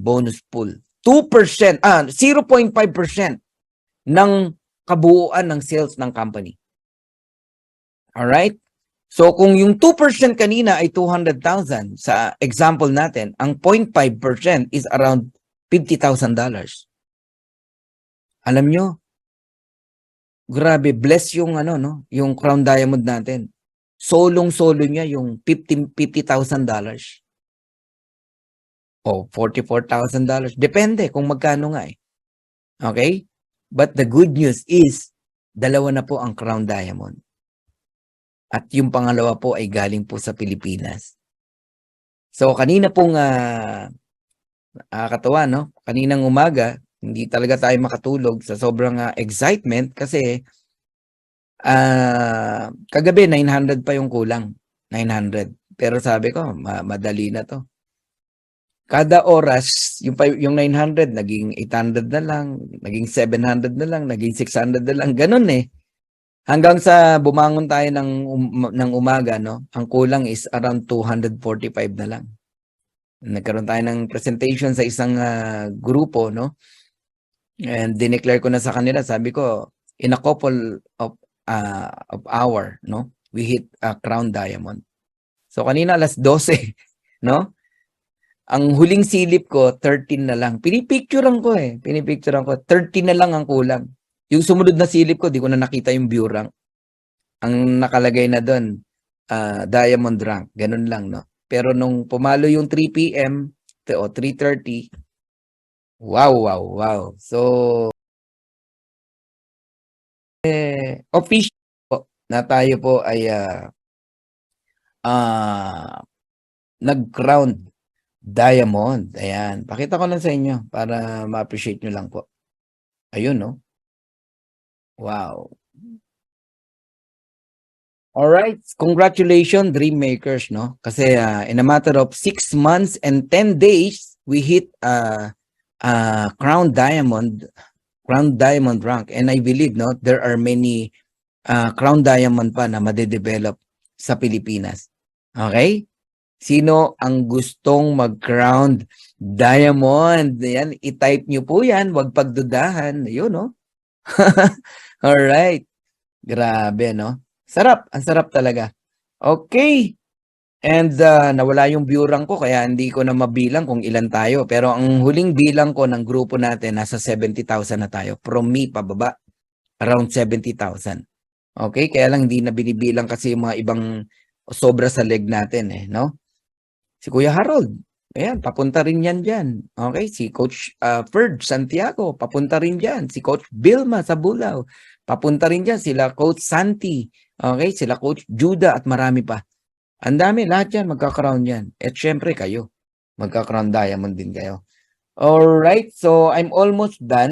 bonus pool. 2%, 0.5% ng kabuuan ng sales ng company. Alright? So, kung yung 2% kanina ay 200,000 sa example natin, ang 0.5% is around $50,000. Alam nyo, grabe, bless yung yung Crown Diamond natin. Solong-solo niya yung $50,000. O $44,000. Depende kung magkano nga eh. Okay? But the good news is, dalawa na po ang Crown Diamond. At yung pangalawa po ay galing po sa Pilipinas. So, kanina pong katawa, no? Kaninang umaga, hindi talaga tayo makatulog sa sobrang excitement kasi kagabi 900 pa yung kulang. 900. Pero sabi ko, madali na to. Kada oras, yung 900, naging 800 na lang, naging 700 na lang, naging 600 na lang. Ganun eh. Hanggang sa bumangon tayo ng umaga, no? Ang kulang is around 245 na lang. Nagkaroon tayo ng presentation sa isang grupo, no? And dineclare ko na sa kanila, sabi ko, in a couple of hour, no? We hit a Crown Diamond. So kanina alas 12, no? Ang huling silip ko, 13 na lang. Pinipicturean ko eh. 13 na lang ang kulang. Yung sumunod na silip ko, di ko na nakita yung view rank. Ang nakalagay na doon, diamond rank. Ganun lang, no? Pero nung pumalo yung 3 p.m. o 3:30, wow. So, official po na tayo po ay nag-crown diamond. Ayan. Pakita ko lang sa inyo para ma-appreciate nyo lang po. Ayun, no? Wow. Alright. Congratulations, Dream Makers, no? Kasi in a matter of 6 months and 10 days, we hit Crown Diamond rank. And I believe, no, there are many Crown Diamond pa na madedevelop sa Pilipinas. Okay? Sino ang gustong mag-Crown Diamond? Yan, i-type nyo po yan. Huwag pagdudahan. Ayun, no? Alright. Grabe, no? Sarap. Ang sarap talaga. Okay. And nawala yung view rank ko kaya hindi ko na mabilang kung ilan tayo. Pero ang huling bilang ko ng grupo natin, nasa 70,000 na tayo. From me, pababa. Around 70,000. Okay? Kaya lang hindi na binibilang kasi yung mga ibang sobra sa leg natin, eh, no? Si Kuya Harold, ayan, papunta rin yan dyan. Okay, si Coach Ferd Santiago, papunta rin dyan. Si Coach Bilma sa Bulao, papunta rin dyan. Sila Coach Santi, okay, sila Coach Judah at marami pa. Ang dami, lahat yan, magkakrown yan. At syempre kayo, magkakrown diamond din kayo. Alright, so I'm almost done.